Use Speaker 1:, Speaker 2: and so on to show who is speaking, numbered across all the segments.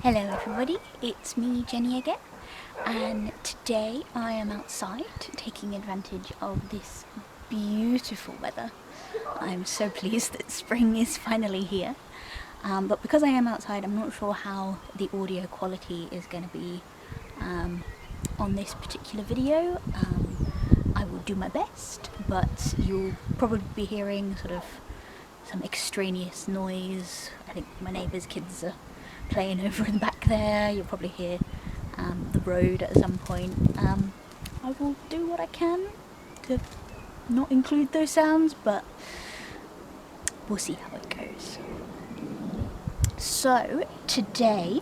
Speaker 1: Hello everybody, it's me Jenny again, and today I am outside taking advantage of this beautiful weather. I'm so pleased that spring is finally here, but because I am outside I'm not sure how the audio quality is going to be on this particular video. I will do my best, but you'll probably be hearing sort of some extraneous noise. I think my neighbour's kids are playing over in the back there. You'll probably hear the road at some point. I will do what I can to not include those sounds, but we'll see how it goes. So today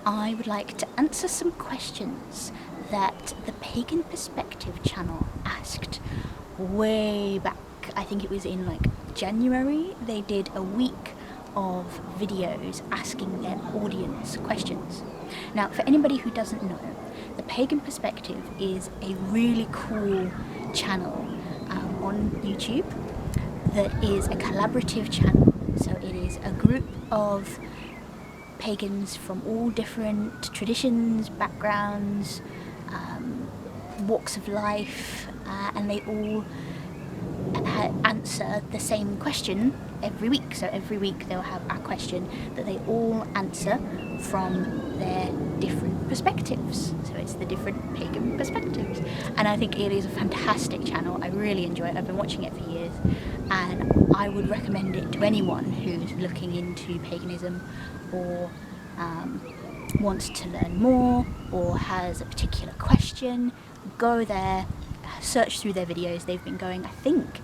Speaker 1: I would like to answer some questions that the Pagan Perspective channel asked way back. I think it was in like January. They did a week of videos asking their audience questions. Now, for anybody who doesn't know, the Pagan Perspective is a really cool channel on YouTube that is a collaborative channel. So it is a group of pagans from all different traditions, backgrounds, walks of life, and they all answer the same question every week. So every week they'll have a question that they all answer from their different perspectives. So it's the different pagan perspectives, and I think it is a fantastic channel. I really enjoy it. I've been watching it for years, and I would recommend it to anyone who's looking into paganism or wants to learn more or has a particular question. Go there, search through their videos. They've been going, I think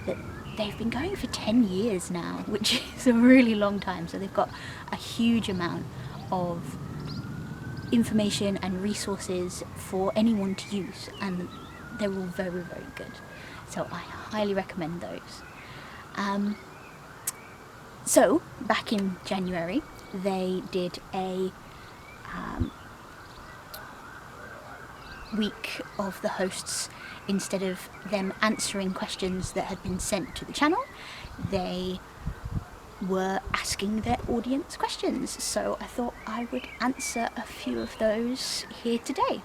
Speaker 1: that they've been going for 10 years now, which is a really long time. So they've got a huge amount of information and resources for anyone to use, and they're all very, very good. So I highly recommend those. So back in January, they did a week of the hosts. Instead of them answering questions that had been sent to the channel, they were asking their audience questions. So I thought I would answer a few of those here today.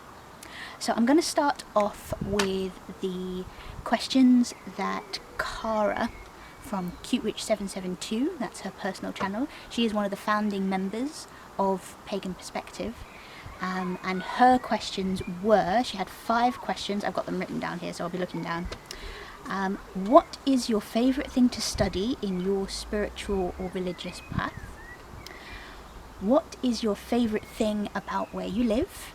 Speaker 1: So I'm going to start off with the questions that Cara from CuteWitch772, that's her personal channel, she is one of the founding members of Pagan Perspective. And her questions were, she had 5 questions, I've got them written down here so I'll be looking down. What is your favourite thing to study in your spiritual or religious path? What is your favourite thing about where you live?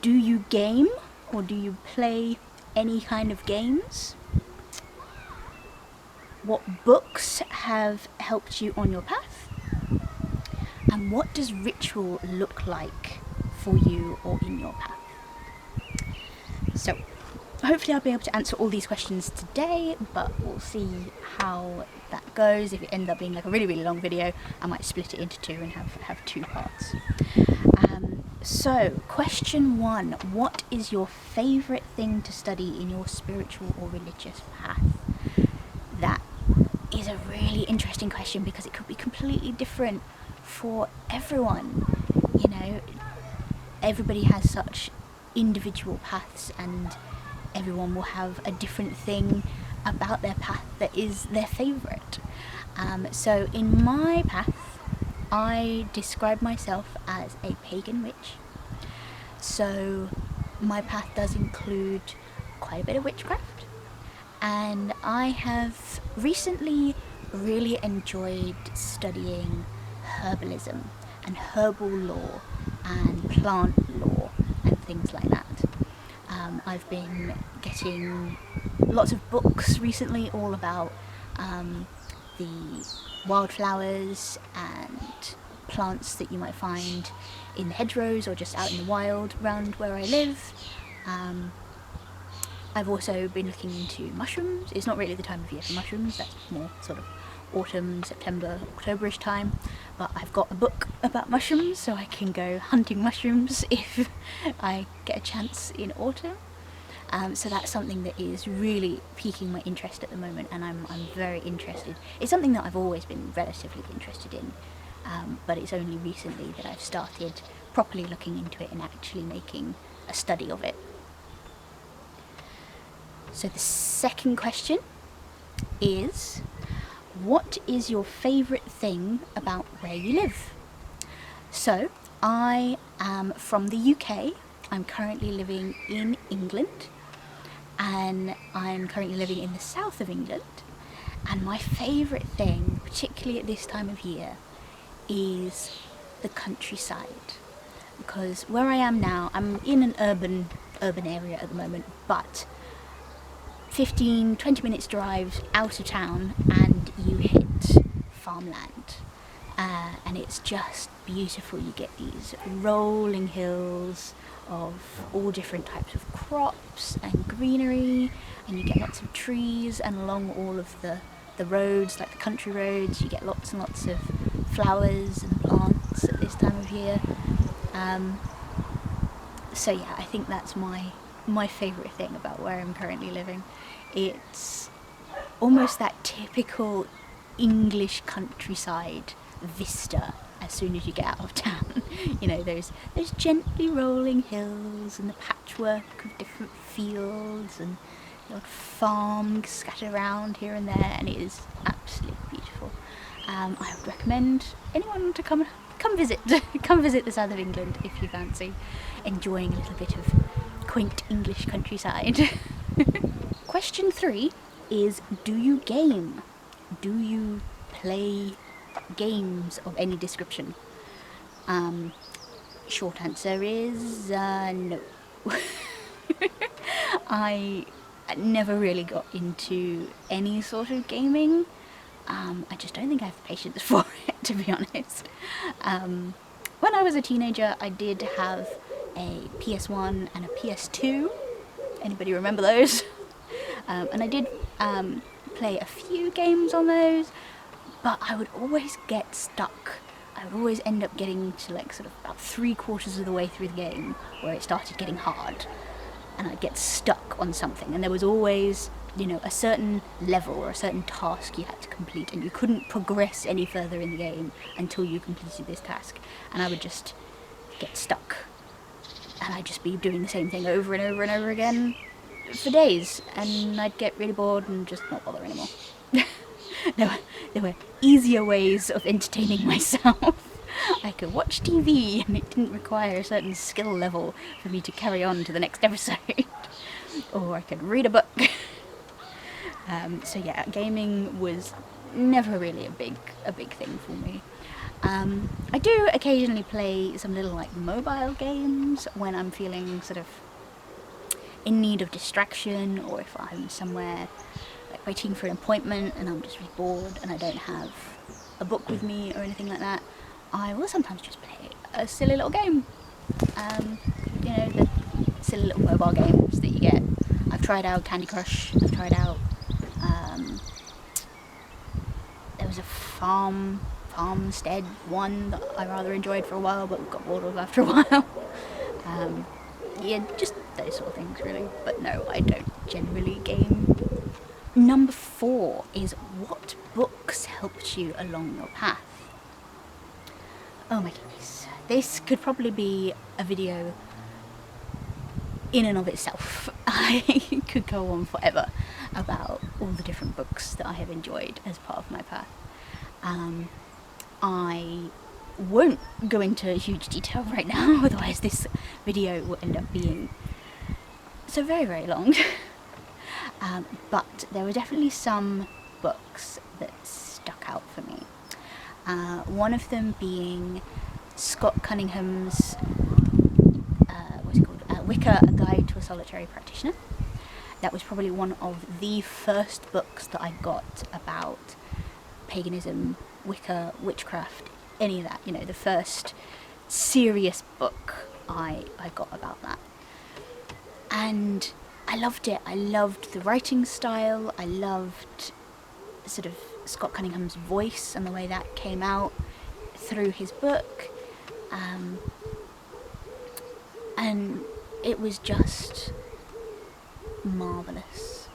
Speaker 1: Do you game or do you play any kind of games? What books have helped you on your path? And what does ritual look like for you or in your path? So hopefully I'll be able to answer all these questions today, but we'll see how that goes. If it ends up being like a really, really long video, I might split it into 2 and have 2 parts. So question 1, what is your favourite thing to study in your spiritual or religious path? That is a really interesting question because it could be completely different for everyone. You know, everybody has such individual paths, and everyone will have a different thing about their path that is their favourite. So in my path, I describe myself as a pagan witch. So my path does include quite a bit of witchcraft, and I have recently really enjoyed studying herbalism and herbal lore and plant lore and things like that. I've been getting lots of books recently all about the wildflowers and plants that you might find in the hedgerows or just out in the wild around where I live. I've also been looking into mushrooms. It's not really the time of year for mushrooms, that's more sort of autumn, September, Octoberish time, but I've got a book about mushrooms so I can go hunting mushrooms if I get a chance in autumn. So that's something that is really piquing my interest at the moment, and I'm very interested. It's something that I've always been relatively interested in, but it's only recently that I've started properly looking into it and actually making a study of it. So the second question is, what is your favourite thing about where you live? So I am from the UK. I'm currently living in England, and I'm currently living in the south of England. And my favourite thing, particularly at this time of year, is the countryside. Because where I am now, I'm in an urban area at the moment, but 15-20 minutes drive out of town and you hit farmland, and it's just beautiful. You get these rolling hills of all different types of crops and greenery, and you get lots of trees, and along all of the roads, like the country roads, you get lots and lots of flowers and plants at this time of year. So yeah, I think that's my favourite thing about where I'm currently living. It's almost that typical English countryside vista as soon as you get out of town. You know, those gently rolling hills and the patchwork of different fields and the odd farm scattered around here and there, and it is absolutely beautiful. I would recommend anyone to come visit the south of England if you fancy enjoying a little bit of quaint English countryside. Question 3 is, do you game? Do you play games of any description? Short answer is no. I never really got into any sort of gaming. I just don't think I have the patience for it, to be honest. When I was a teenager, I did have a PS1 and a PS2. Anybody remember those? And I did play a few games on those, but I would always get stuck. I would always end up getting to like sort of about 3/4 of the way through the game where it started getting hard, and I'd get stuck on something, and there was always, you know, a certain level or a certain task you had to complete, and you couldn't progress any further in the game until you completed this task, and I would just get stuck, and I'd just be doing the same thing over and over and over again for days, and I'd get really bored and just not bother anymore. There were easier ways of entertaining myself. I could watch TV, and it didn't require a certain skill level for me to carry on to the next episode. Or I could read a book. So yeah, gaming was never really a big thing for me. I do occasionally play some little like mobile games when I'm feeling sort of in need of distraction, or if I'm somewhere like waiting for an appointment and I'm just really bored and I don't have a book with me or anything like that. I will sometimes just play a silly little game. You know, the silly little mobile games that you get. I've tried out Candy Crush. I've tried out. There was a farmstead one that I rather enjoyed for a while, but got bored of after a while. Yeah, just those sort of things really. But no, I don't generally game. Number 4 is, what books helped you along your path? Oh my goodness. This could probably be a video in and of itself. I could go on forever about all the different books that I have enjoyed as part of my path. I won't go into huge detail right now, otherwise this video will end up being so very, very long. But there were definitely some books that stuck out for me. One of them being Scott Cunningham's Wicca, A Guide to a Solitary Practitioner. That was probably one of the first books that I got about paganism, Wicca, witchcraft, any of that. You know, the first serious book I got about that. And I loved it. I loved the writing style. I loved sort of Scott Cunningham's voice and the way that came out through his book. And it was just marvellous.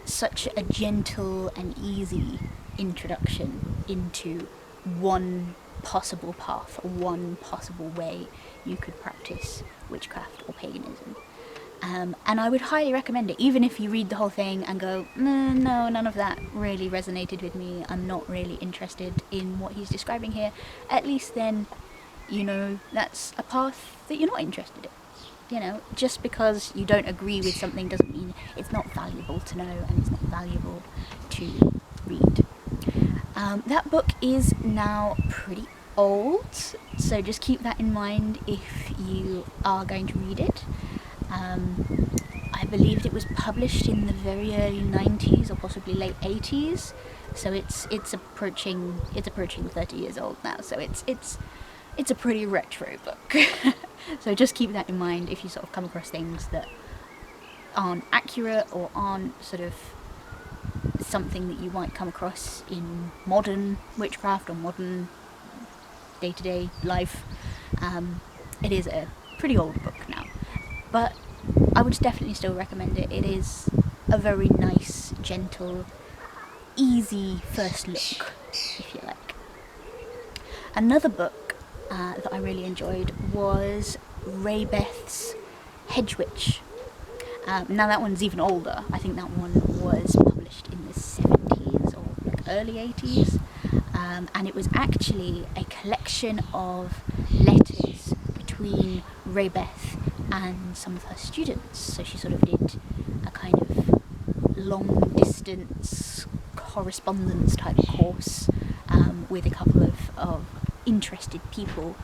Speaker 1: Such a gentle and easy introduction into one possible path, or one possible way you could practice witchcraft or paganism. And I would highly recommend it, even if you read the whole thing and go, no, none of that really resonated with me, I'm not really interested in what he's describing here. At least then, you know, that's a path that you're not interested in. You know, just because you don't agree with something doesn't mean it's not valuable to know and it's not valuable to read. That book is now pretty old, so just keep that in mind if you are going to read it. I believe it was published in the very early 90s or possibly late 80s, so it's approaching 30 years old now, so it's a pretty retro book. So just keep that in mind if you sort of come across things that aren't accurate or aren't sort of something that you might come across in modern witchcraft or modern day-to-day life. It is a pretty old book now, but I would definitely still recommend it. It is a very nice, gentle, easy first look, if you like. Another book that I really enjoyed was Beth's Hedge Witch. Now that one's even older. I think that one was published in the 70s or like early 80s, and it was actually a collection of letters between Beth and some of her students. So she sort of did a kind of long distance correspondence type course with a couple of interested people,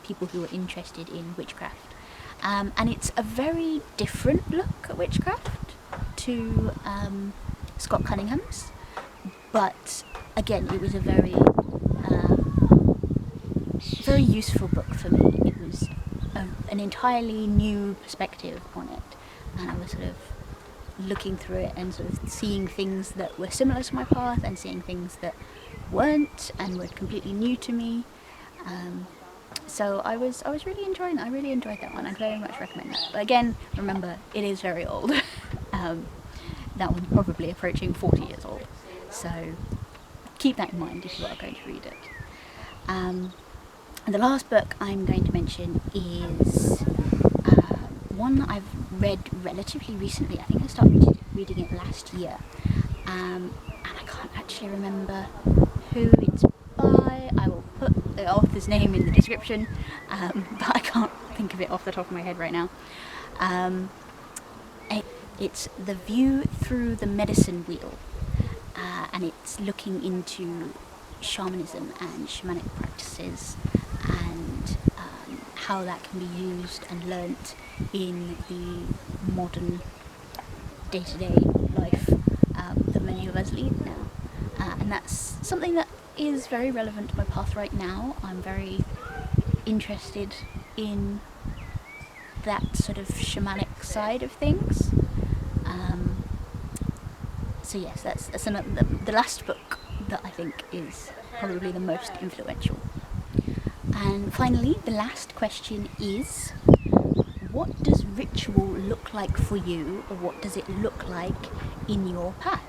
Speaker 1: people who were interested in witchcraft. And it's a very different look at witchcraft to Scott Cunningham's, but again, it was a very useful book for me. It was an entirely new perspective on it, and I was sort of looking through it and sort of seeing things that were similar to my path and seeing things that weren't and were completely new to me. So I was really enjoying it. I really enjoyed that one. I'd very much recommend that. But again, remember, it is very old. That one's probably approaching 40 years old. So keep that in mind if you are going to read it. And the last book I'm going to mention is one that I've read relatively recently. I think I started reading it last year. And I can't actually remember who it's by. I will put the author's name in the description, but I can't think of it off the top of my head right now. It's The View Through the Medicine Wheel, and it's looking into shamanism and shamanic practices and how that can be used and learnt in the modern day-to-day life that many of us lead now. And that's something that is very relevant to my path right now. I'm very interested in that sort of shamanic side of things. So yes, that's the last book that I think is probably the most influential. And finally, the last question is, what does ritual look like for you, or what does it look like in your path?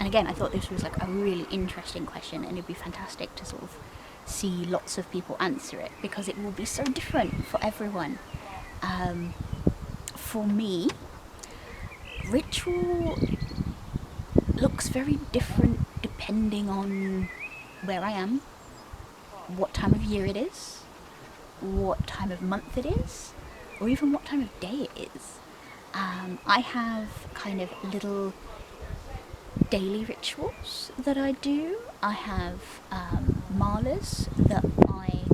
Speaker 1: And again, I thought this was like a really interesting question, and it'd be fantastic to sort of see lots of people answer it, because it will be so different for everyone. For me, ritual looks very different depending on where I am, what time of year it is, what time of month it is, or even what time of day it is. I have kind of little daily rituals that I do. I have malas that I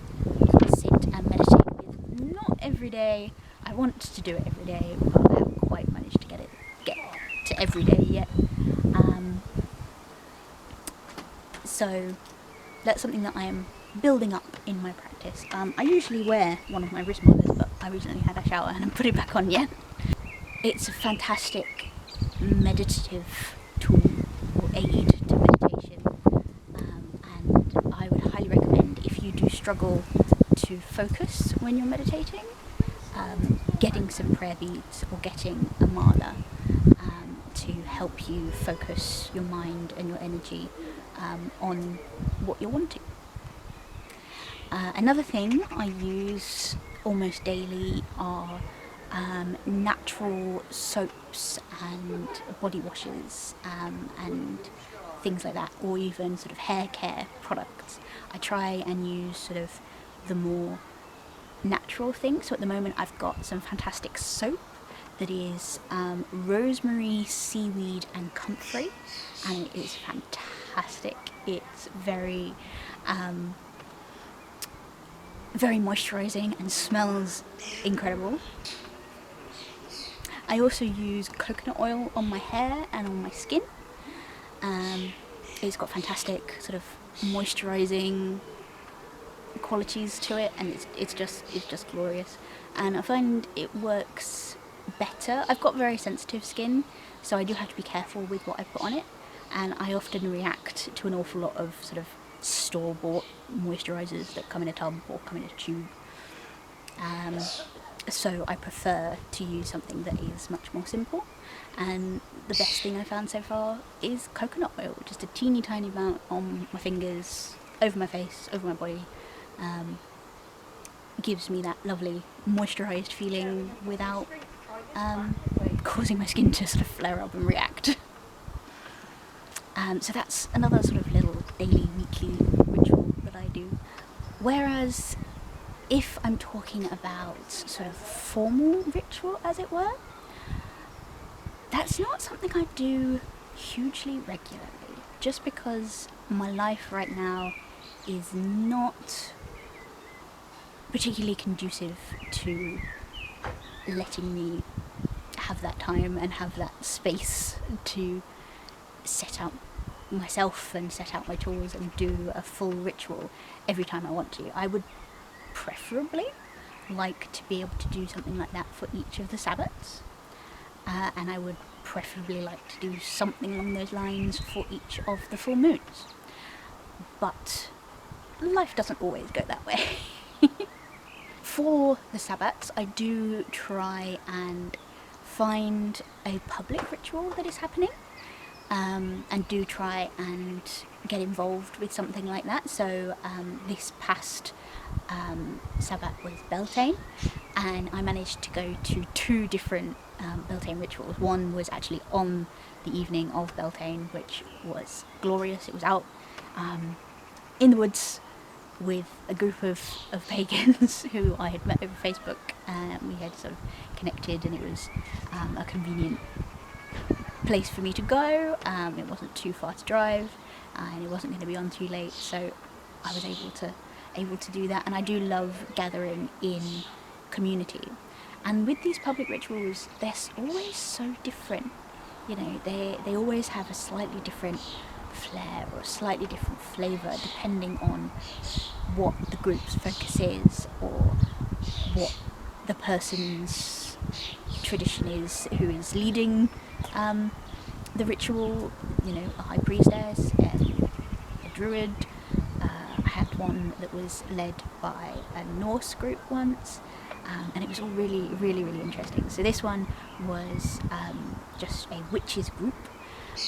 Speaker 1: sit and meditate with. Not every day. I want to do it every day, but I haven't quite managed to get to every day yet. So that's something that I am building up in my practice. I usually wear one of my wrist malas, but I recently had a shower and I haven't put it back on yet. It's a fantastic meditative tool or aid to meditation, and I would highly recommend, if you do struggle to focus when you're meditating, getting some prayer beads or getting a mala to help you focus your mind and your energy on what you're wanting. Another thing I use almost daily are natural soaps and body washes and things like that, or even sort of hair care products. I try and use sort of the more natural things. So at the moment I've got some fantastic soap that is rosemary, seaweed and comfrey, and it is fantastic. It's very very moisturising and smells incredible. I also use coconut oil on my hair and on my skin. It's got fantastic sort of moisturising qualities to it, and it's just glorious. And I find it works better. I've got very sensitive skin, so I do have to be careful with what I put on it, and I often react to an awful lot of sort of store-bought moisturisers that come in a tub or come in a tube. So I prefer to use something that is much more simple, and the best thing I found so far is coconut oil. Just a teeny tiny amount on my fingers, over my face, over my body. Gives me that lovely moisturised feeling without causing my skin to sort of flare up and react. So that's another sort of little daily, weekly ritual that I do. Whereas if I'm talking about sort of formal ritual, as it were, that's not something I do hugely regularly, just because my life right now is not particularly conducive to letting me have that time and have that space to set out myself and set out my tools and do a full ritual every time I want to. I would preferably like to be able to do something like that for each of the Sabbats, and I would preferably like to do something along those lines for each of the full moons. But life doesn't always go that way. For the Sabbats, I do try and find a public ritual that is happening, and do try and get involved with something like that. So this past Sabbat was Beltane, and I managed to go to 2 different Beltane rituals. One was actually on the evening of Beltane, which was glorious. It was out in the woods with a group of pagans who I had met over Facebook, and we had sort of connected, and it was a convenient place for me to go. It wasn't too far to drive, and it wasn't going to be on too late, so I was able to do that. And I do love gathering in community, and with these public rituals, they're always so different. You know, they always have a slightly different flair or a slightly different flavour depending on what the group's focus is, or what the person's tradition is who is leading the ritual. You know, a high priestess, a druid. I had one that was led by a Norse group once, and it was all really, really, really interesting. So this one was just a witches group,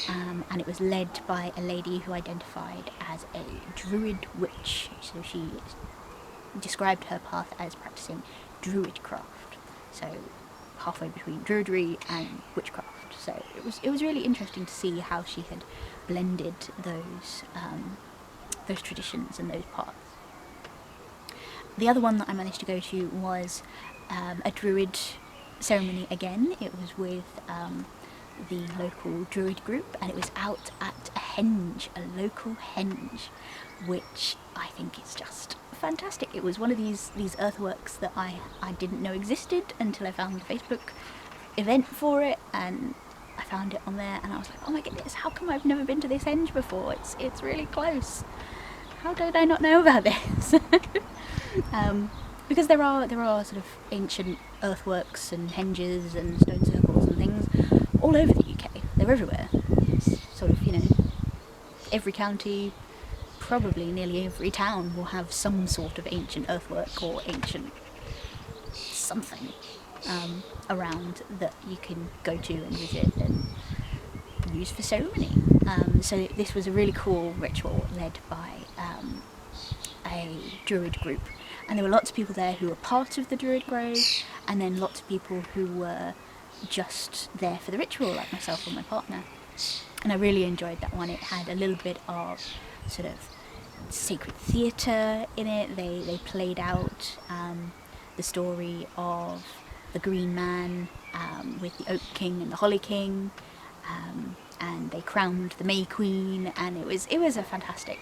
Speaker 1: and it was led by a lady who identified as a druid witch. So she described her path as practicing druidcraft, so halfway between druidry and witchcraft. So it was really interesting to see how she had blended those traditions and those paths. The other one that I managed to go to was a druid ceremony again. It was with the local druid group, and it was out at a henge, a local henge, which I think is just fantastic. It was one of these earthworks that I didn't know existed until I found the Facebook event for it, and I found it on there, and I was like, oh my goodness, how come I've never been to this henge before? It's really close. How did I not know about this? Because there are sort of ancient earthworks and henges and stone circles and things all over the UK. They're everywhere. It's sort of, you know, every county, probably nearly every town will have some sort of ancient earthwork or ancient something around that you can go to and visit and use for ceremony. So this was a really cool ritual led by a Druid group, and there were lots of people there who were part of the Druid Grove, and then lots of people who were just there for the ritual, like myself and my partner. And I really enjoyed that one. It had a little bit of sort of sacred theatre in it. They played out the story of the Green Man with the Oak King and the Holly King, and they crowned the May Queen, and it was a fantastic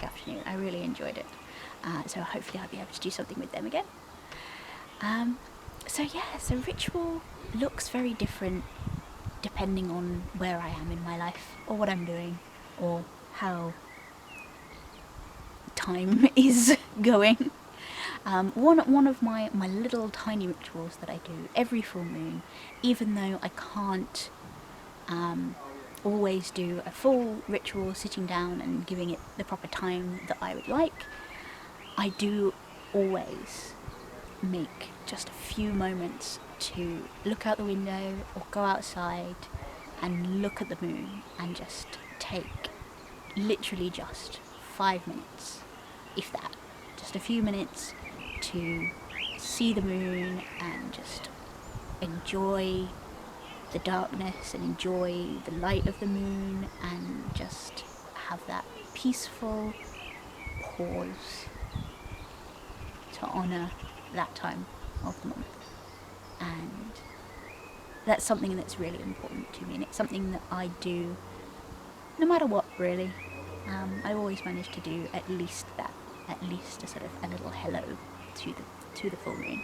Speaker 1: afternoon. I really enjoyed it. So hopefully I'll be able to do something with them again. So ritual looks very different depending on where I am in my life, or what I'm doing, or how time is going. One of my little tiny rituals that I do every full moon, even though I can't always do a full ritual sitting down and giving it the proper time that I would like, I do always make just a few moments to look out the window or go outside and look at the moon, and just take literally just 5 minutes, if that, just a few minutes to see the moon and just enjoy the darkness and enjoy the light of the moon, and just have that peaceful pause to honour that time of the month. And that's something that's really important to me, and it's something that I do no matter what, really. I always manage to do at least a sort of a little hello to the full moon.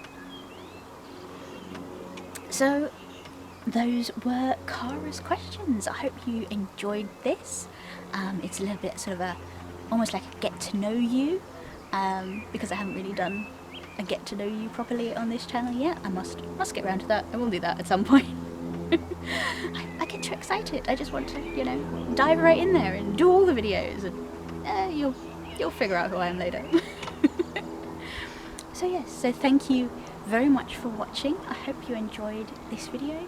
Speaker 1: So those were Cara's questions. I hope you enjoyed this. It's a little bit sort of almost like a get to know you, because I haven't really done a get to know you properly on this channel yet. I must get around to that. I will do that at some point. I get too excited. I just want to, dive right in there and do all the videos, and you'll figure out who I am later. So thank you very much for watching. I hope you enjoyed this video,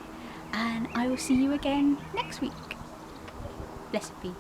Speaker 1: and I will see you again next week. Blessed be.